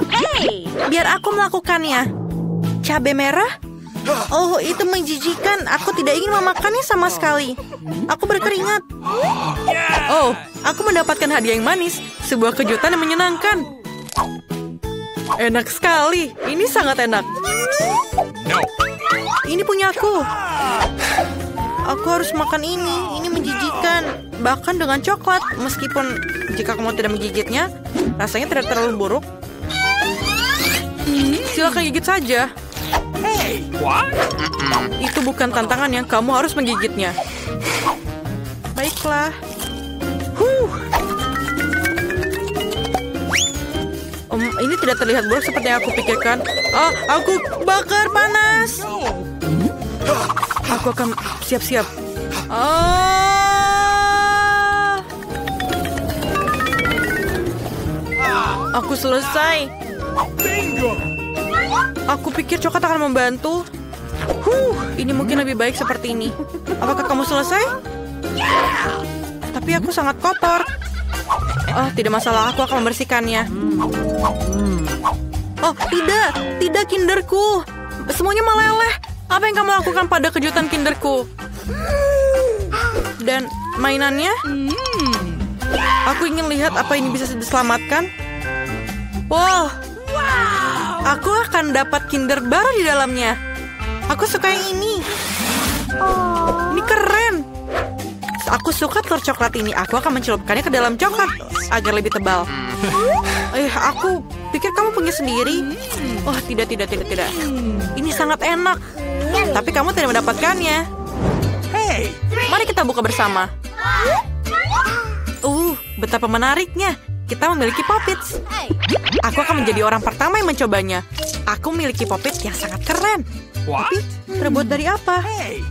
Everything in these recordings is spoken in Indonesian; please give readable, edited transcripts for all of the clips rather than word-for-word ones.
Hey, biar aku melakukannya. Cabai merah? Oh, itu menjijikan. Aku tidak ingin memakannya sama sekali. Aku berkeringat. Oh, aku mendapatkan hadiah yang manis. Sebuah kejutan yang menyenangkan. Enak sekali. Ini sangat enak. Ini punya aku. Aku harus makan ini. Ini menjijikan. Bahkan dengan coklat. Meskipun jika kamu tidak menggigitnya, rasanya tidak terlalu buruk. Silakan gigit saja. Hey, what? Itu bukan tantangan yang kamu harus menggigitnya. Baiklah. Ini tidak terlihat buruk seperti yang aku pikirkan. Oh, aku bakar panas. Aku akan siap-siap. Aku selesai. Bingo! Aku pikir coklat akan membantu. Ini mungkin lebih baik seperti ini. Apakah kamu selesai? Tapi aku sangat kotor. Oh, tidak masalah. Aku akan membersihkannya. Oh, tidak kinderku. Semuanya meleleh. Apa yang kamu lakukan pada kejutan kinderku? Dan mainannya? Aku ingin lihat apa ini bisa diselamatkan. Wow. Aku akan dapat kinder baru di dalamnya. Aku suka yang ini. Ini keren. Aku suka telur coklat ini. Aku akan mencelupkannya ke dalam coklat agar lebih tebal. Aku pikir kamu punya sendiri. Oh, tidak. Ini sangat enak. Tapi kamu tidak mendapatkannya. Hey! Mari kita buka bersama. Betapa menariknya. Kita memiliki Poppits. Aku akan menjadi orang pertama yang mencobanya. Aku memiliki Poppits yang sangat keren. What? Tapi terbuat dari apa? Hey!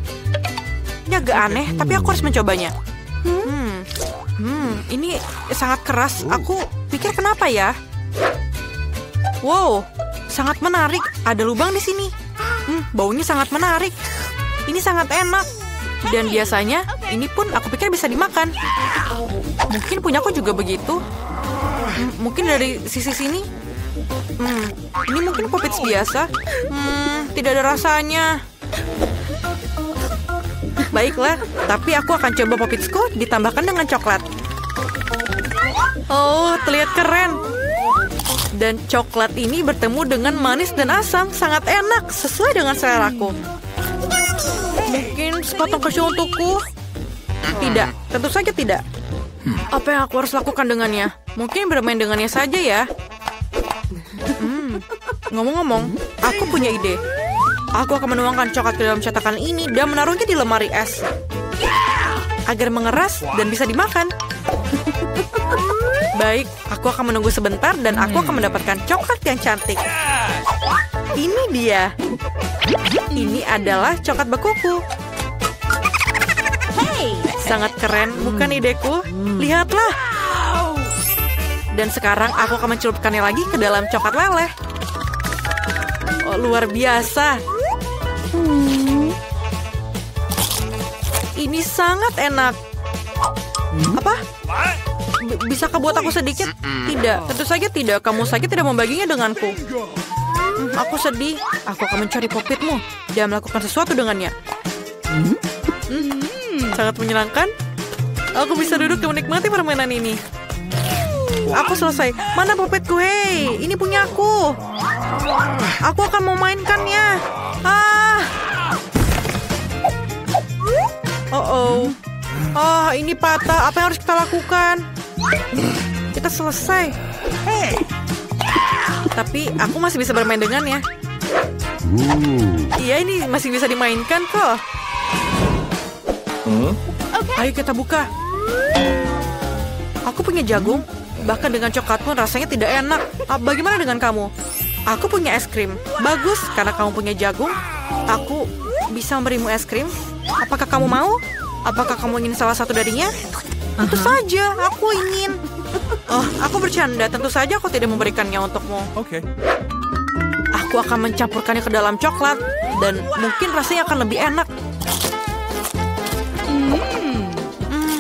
Ini agak aneh, tapi aku harus mencobanya. Ini sangat keras. Aku pikir kenapa ya? Wow, sangat menarik. Ada lubang di sini. Baunya sangat menarik. Ini sangat enak. Dan biasanya, ini pun aku pikir bisa dimakan. Mungkin punyaku juga begitu. Mungkin dari sisi sini. Ini mungkin Poppits biasa. Tidak ada rasanya. Baiklah, tapi aku akan coba Poppitsku ditambahkan dengan coklat. Oh, terlihat keren. Dan coklat ini bertemu dengan manis dan asam. Sangat enak, sesuai dengan seleraku. Mungkin sepotong keju untukku? Tidak, tentu saja tidak. Apa yang aku harus lakukan dengannya? Mungkin bermain dengannya saja ya. Ngomong-ngomong, aku punya ide. Aku akan menuangkan coklat ke dalam cetakan ini dan menaruhnya di lemari es. Agar mengeras dan bisa dimakan. Baik, aku akan menunggu sebentar dan aku akan mendapatkan coklat yang cantik. Ini dia. Ini adalah coklat bekuku. Sangat keren, bukan ideku? Lihatlah. Dan sekarang aku akan mencelupkannya lagi ke dalam coklat leleh. Oh, luar biasa. Ini sangat enak. Apa? Bisakah buat aku sedikit? Tidak, tentu saja tidak. Kamu saja tidak membaginya denganku. Aku sedih. Aku akan mencari Poppitmu dan melakukan sesuatu dengannya. Sangat menyenangkan. Aku bisa duduk dan menikmati permainan ini. Aku selesai. Mana Poppitku? Hei, ini punya aku. Aku akan memainkannya. Ini patah. Apa yang harus kita lakukan? Kita selesai. Tapi aku masih bisa bermain dengannya. Iya, ini masih bisa dimainkan kok. Ayo kita buka. Aku punya jagung. Bahkan dengan coklat pun rasanya tidak enak. Bagaimana dengan kamu? Aku punya es krim. Bagus, karena kamu punya jagung. Aku bisa memberimu es krim. Apakah kamu mau? Apakah kamu ingin salah satu darinya? Tentu saja, aku ingin. Aku bercanda. Tentu saja aku tidak memberikannya untukmu. Oke. Aku akan mencampurkannya ke dalam coklat. Dan mungkin rasanya akan lebih enak.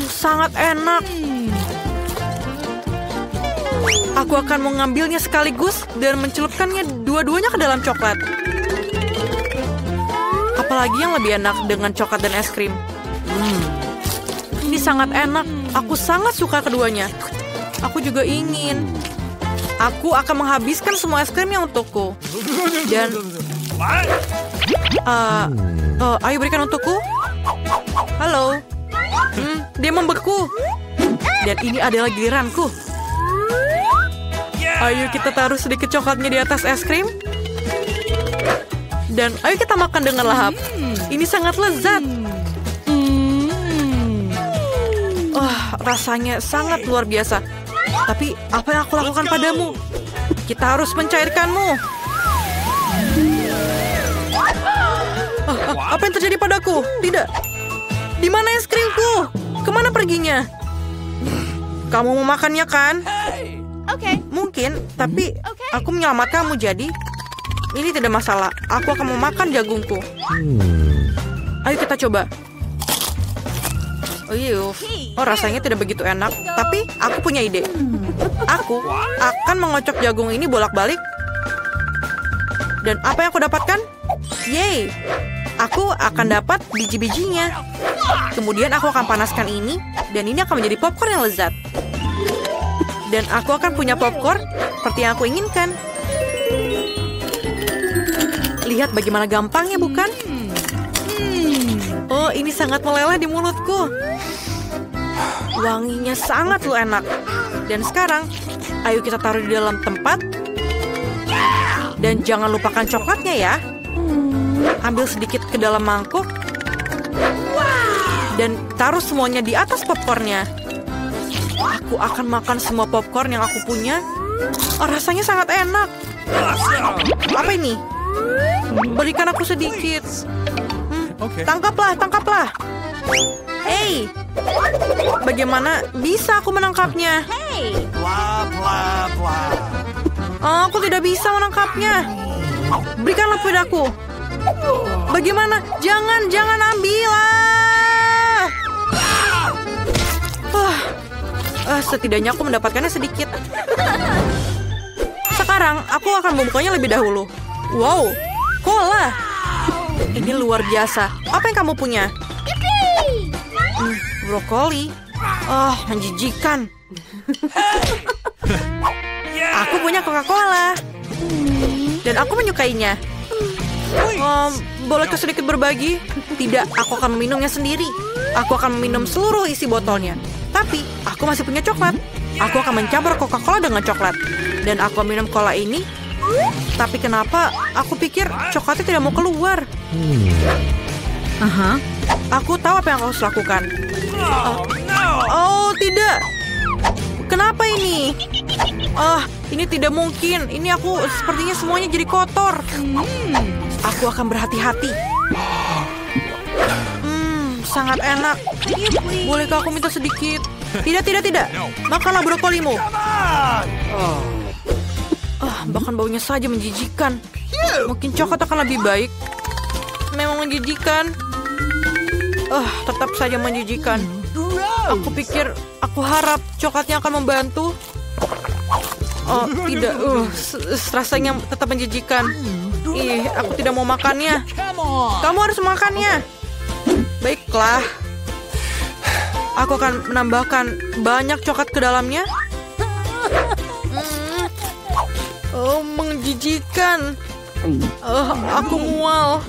Sangat enak. Aku akan mengambilnya sekaligus dan mencelupkannya dua-duanya ke dalam coklat. Apalagi yang lebih enak dengan coklat dan es krim. Ini sangat enak. Aku sangat suka keduanya. Aku juga ingin. Aku akan menghabiskan semua es krimnya untukku. Dan ayo berikan untukku. Halo. Dia membeku. Dan ini adalah giliranku. Ayo kita taruh sedikit coklatnya di atas es krim. Dan ayo kita makan dengan lahap. Ini sangat lezat. Rasanya sangat luar biasa. Tapi apa yang aku lakukan padamu? Kita harus mencairkanmu. Apa yang terjadi padaku? Tidak. Di mana es krimku? Kemana perginya? Kamu mau makannya kan? Oke. Mungkin, tapi aku menyelamatkanmu jadi. Ini tidak masalah. Aku akan memakan jagungku. Ayo kita coba. Oh, rasanya tidak begitu enak. Tapi aku punya ide. Aku akan mengocok jagung ini bolak-balik. Dan apa yang aku dapatkan? Yeay! Aku akan dapat biji-bijinya. Kemudian aku akan panaskan ini. Dan ini akan menjadi popcorn yang lezat. Dan aku akan punya popcorn seperti yang aku inginkan. Lihat bagaimana gampangnya, bukan? Oh, ini sangat meleleh di mulutku. Wanginya sangat enak. Dan sekarang, ayo kita taruh di dalam tempat. Dan jangan lupakan coklatnya ya. Ambil sedikit ke dalam mangkuk. Dan taruh semuanya di atas popcornnya. Aku akan makan semua popcorn yang aku punya. Rasanya sangat enak. Apa ini? Berikan aku sedikit. Tangkaplah, tangkaplah. Hey, bagaimana bisa aku menangkapnya? Aku tidak bisa menangkapnya. Berikanlah padaku. Bagaimana? Jangan ambil. Setidaknya aku mendapatkannya sedikit. Sekarang aku akan membukanya lebih dahulu. Wow, cola. Ini luar biasa. Apa yang kamu punya? Brokoli. Menjijikan. Aku punya Coca-Cola. Dan aku menyukainya. Bolehkah sedikit berbagi? Tidak, aku akan meminumnya sendiri. Aku akan meminum seluruh isi botolnya. Tapi, aku masih punya coklat. Aku akan mencampur Coca-Cola dengan coklat. Dan aku minum cola ini. Tapi kenapa aku pikir coklatnya tidak mau keluar? Aku tahu apa yang harus lakukan. Oh, tidak. Kenapa ini? Ini tidak mungkin. Ini aku sepertinya semuanya jadi kotor. Aku akan berhati-hati. Sangat enak. Bolehkah aku minta sedikit? Tidak. Makanlah brokolimu. Bahkan baunya saja menjijikan. Mungkin coklat akan lebih baik. Memang menjijikan. Tetap saja menjijikan. Aku pikir, aku harap coklatnya akan membantu. Tidak. Rasanya tetap menjijikan. Aku tidak mau makannya. Kamu harus makannya. Baiklah. Aku akan menambahkan banyak coklat ke dalamnya. Menjijikan. Aku mual.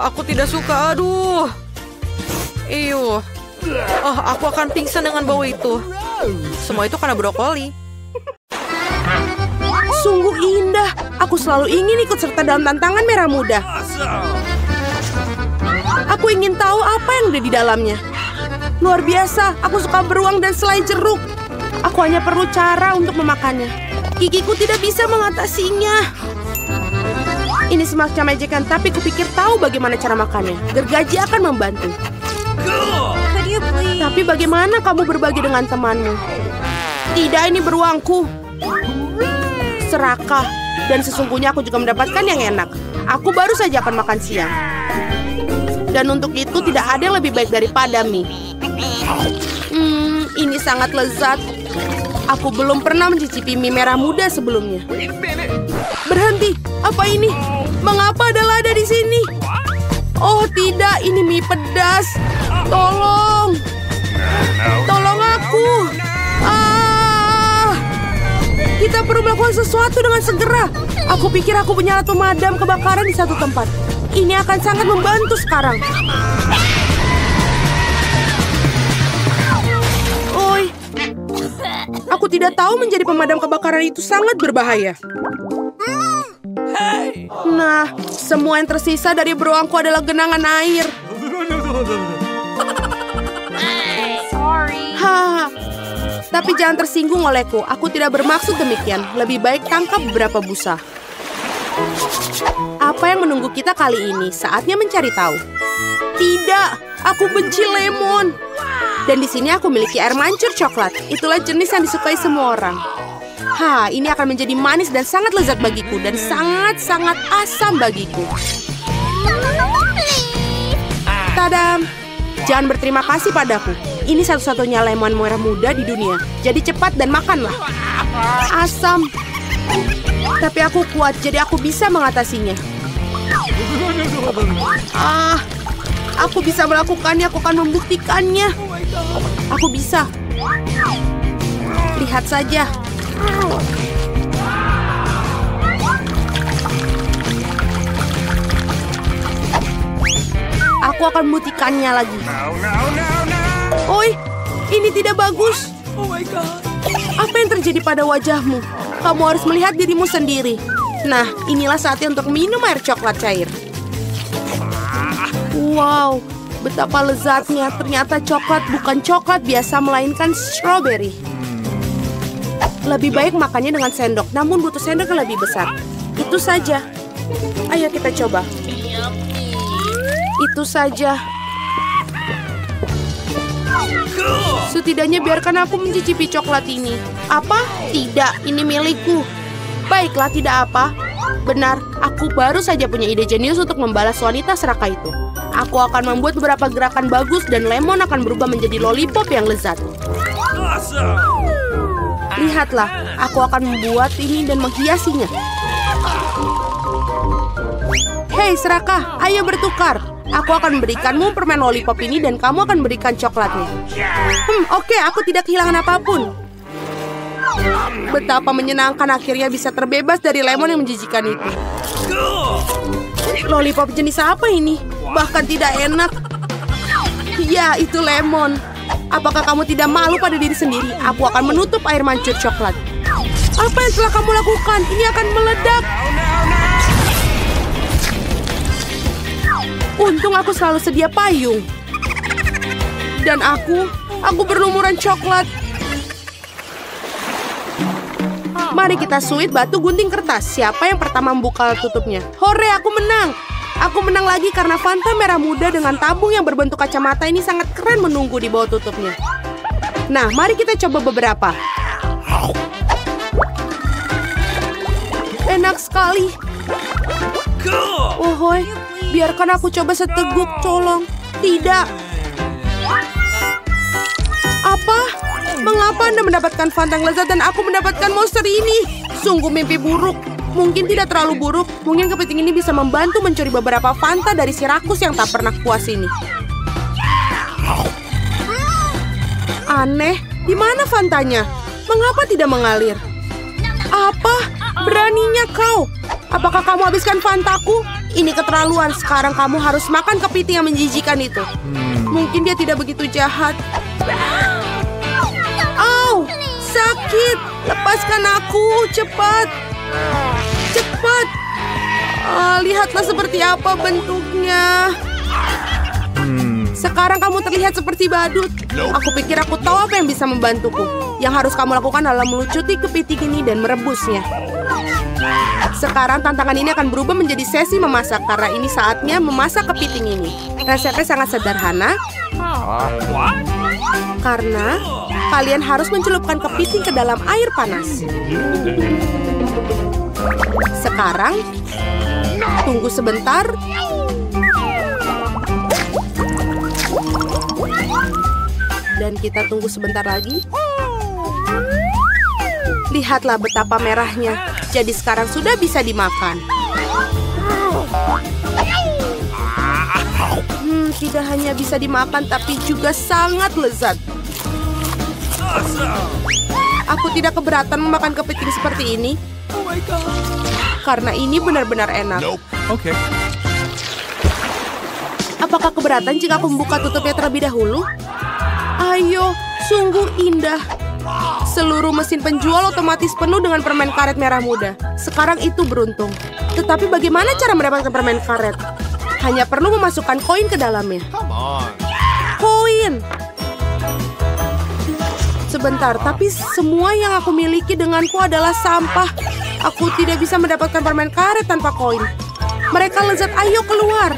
Aku tidak suka. Aduh. Aku akan pingsan dengan bau itu. Semua itu karena brokoli. Sungguh indah. Aku selalu ingin ikut serta dalam tantangan merah muda. Aku ingin tahu apa yang ada di dalamnya. Luar biasa, aku suka beruang dan selai jeruk. Aku hanya perlu cara untuk memakannya. Gigiku tidak bisa mengatasinya. Ini semacam ejekan, tapi kupikir tahu bagaimana cara makannya. Gergaji akan membantu. Tapi bagaimana kamu berbagi dengan temanmu? Tidak, ini beruangku. Serakah. Dan sesungguhnya aku juga mendapatkan yang enak. Aku baru saja akan makan siang. Dan untuk itu tidak ada yang lebih baik daripada mie. Ini sangat lezat. Aku belum pernah mencicipi mie merah muda sebelumnya. Berhenti, apa ini? Mengapa ada lada di sini? Oh tidak, ini mie pedas. Tolong. Tolong aku. Kita perlu melakukan sesuatu dengan segera. Aku pikir aku punya alat pemadam kebakaran di satu tempat. Ini akan sangat membantu sekarang. Oi, aku tidak tahu menjadi pemadam kebakaran itu sangat berbahaya. Nah, semua yang tersisa dari beruangku adalah genangan air. Haha. Tapi jangan tersinggung olehku. Aku tidak bermaksud demikian. Lebih baik tangkap beberapa busa. Apa yang menunggu kita kali ini? Saatnya mencari tahu. Tidak, aku benci lemon. Dan di sini aku memiliki air mancur coklat. Itulah jenis yang disukai semua orang. Ini akan menjadi manis dan sangat lezat bagiku. Dan sangat-sangat asam bagiku. Tadam! Jangan berterima kasih padaku. Ini satu-satunya lemon merah muda di dunia. Jadi cepat dan makanlah. Asam. Tapi aku kuat, jadi aku bisa mengatasinya. Aku bisa melakukannya, aku akan membuktikannya. Aku bisa. Lihat saja. Aku akan membuktikannya lagi. Oi, ini tidak bagus. Apa yang terjadi pada wajahmu? Kamu harus melihat dirimu sendiri. Nah, inilah saatnya untuk minum air coklat cair. Wow, betapa lezatnya. Ternyata coklat bukan coklat biasa, melainkan strawberry. Lebih baik makannya dengan sendok, namun butuh sendok yang lebih besar. Itu saja. Ayo kita coba. Itu saja. Setidaknya biarkan aku mencicipi coklat ini. Apa? Tidak, ini milikku. Baiklah, tidak apa. Benar, aku baru saja punya ide jenius untuk membalas wanita serakah itu. Aku akan membuat beberapa gerakan bagus dan lemon akan berubah menjadi lollipop yang lezat. Lihatlah, aku akan membuat ini dan menghiasinya. Hei serakah, ayo bertukar. Aku akan memberikanmu permen lollipop ini dan kamu akan berikan coklatnya. Oke, aku tidak kehilangan apapun. Betapa menyenangkan akhirnya bisa terbebas dari lemon yang menjijikan itu. Lollipop jenis apa ini? Bahkan tidak enak. Ya, itu lemon. Apakah kamu tidak malu pada diri sendiri? Aku akan menutup air mancur coklat. Apa yang telah kamu lakukan? Ini akan meledak. Untung aku selalu sedia payung. Dan aku berlumuran coklat. Mari kita suit batu gunting kertas. Siapa yang pertama membuka tutupnya? Hore, aku menang. Aku menang lagi karena Fanta merah muda dengan tabung yang berbentuk kacamata ini sangat keren menunggu di bawah tutupnya. Nah, mari kita coba beberapa. Enak sekali. Ohoi, biarkan aku coba seteguk, colong. Tidak. Apa? Mengapa Anda mendapatkan Fanta yang lezat dan aku mendapatkan monster ini? Sungguh mimpi buruk. Mungkin tidak terlalu buruk. Mungkin kepiting ini bisa membantu mencuri beberapa Fanta dari si rakus yang tak pernah puas ini. Aneh, di mana Fantanya? Mengapa tidak mengalir? Apa? Beraninya kau? Apakah kamu habiskan Fantaku? Ini keterlaluan. Sekarang kamu harus makan kepiting yang menjijikan itu. Mungkin dia tidak begitu jahat. Au, sakit. Lepaskan aku, cepat. Cepat. Lihatlah seperti apa bentuknya. Sekarang kamu terlihat seperti badut. Aku pikir aku tahu apa yang bisa membantuku. Yang harus kamu lakukan adalah melucuti kepiting ini dan merebusnya. Sekarang tantangan ini akan berubah menjadi sesi memasak karena ini saatnya memasak kepiting ini. Resepnya sangat sederhana. Karena kalian harus mencelupkan kepiting ke dalam air panas. Sekarang tunggu sebentar. Dan kita tunggu sebentar lagi. Lihatlah betapa merahnya. Jadi sekarang sudah bisa dimakan. Tidak hanya bisa dimakan, tapi juga sangat lezat. Aku tidak keberatan memakan kepiting seperti ini. Oh my God. Karena ini benar-benar enak. Okay. Apakah keberatan jika aku membuka tutupnya terlebih dahulu? Ayo, sungguh indah. Seluruh mesin penjual otomatis penuh dengan permen karet merah muda. Sekarang itu beruntung. Tetapi bagaimana cara mendapatkan permen karet? Hanya perlu memasukkan koin ke dalamnya. Koin! Sebentar, tapi semua yang aku miliki denganku adalah sampah. Aku tidak bisa mendapatkan permen karet tanpa koin. Mereka lezat, ayo keluar.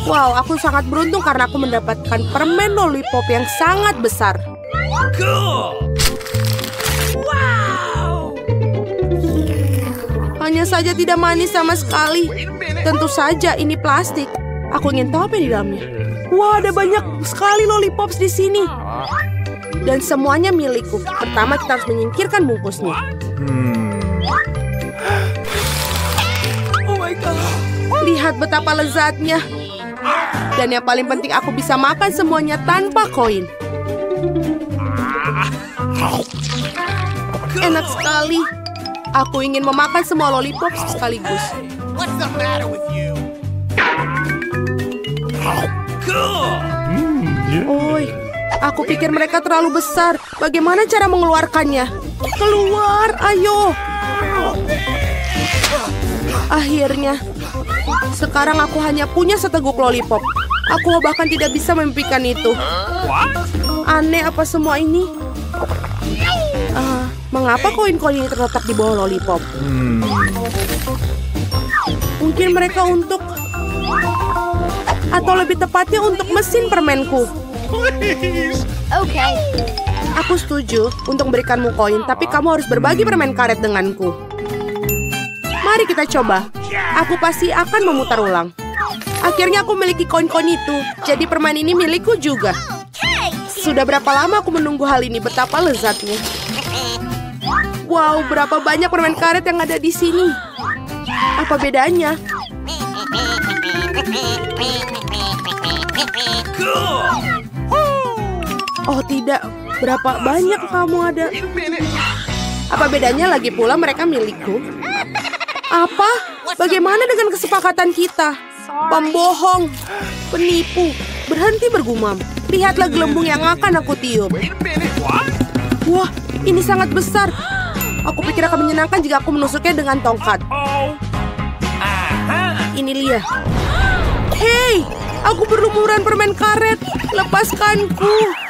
Wow, aku sangat beruntung karena aku mendapatkan permen lollipop yang sangat besar. Cool. Hanya saja tidak manis sama sekali. Tentu saja ini plastik. Aku ingin tahu apa yang di dalamnya. Wah, ada banyak sekali lollipops di sini. Dan semuanya milikku. Pertama kita harus menyingkirkan bungkusnya. Oh my God. Lihat betapa lezatnya. Dan yang paling penting aku bisa makan semuanya tanpa koin. Enak sekali. Aku ingin memakan semua lollipop sekaligus. What's the matter with you? Cool. Oi, aku pikir mereka terlalu besar. Bagaimana cara mengeluarkannya? Keluar, ayo. Akhirnya, sekarang aku hanya punya seteguk lollipop. Aku bahkan tidak bisa memimpikan itu. What? Aneh apa semua ini? Mengapa koin-koin ini terletak di bawah lollipop? Mungkin mereka untuk... Atau lebih tepatnya untuk mesin permenku. Please. Oke. Aku setuju untuk memberikanmu koin, tapi kamu harus berbagi permen karet denganku. Mari kita coba. Aku pasti akan memutar ulang. Akhirnya aku memiliki koin-koin itu, jadi permen ini milikku juga. Sudah berapa lama aku menunggu hal ini, betapa lezatnya. Wow, berapa banyak permen karet yang ada di sini. Apa bedanya? Oh tidak, berapa banyak kamu ada? Apa bedanya lagi pula mereka milikku? Apa? Bagaimana dengan kesepakatan kita? Pembohong, penipu, berhenti bergumam. Lihatlah gelembung yang akan aku tiup. Wah, ini sangat besar. Aku pikir akan menyenangkan jika aku menusuknya dengan tongkat. Ini Lia. Hei, aku berlumuran permen karet. Lepaskanku.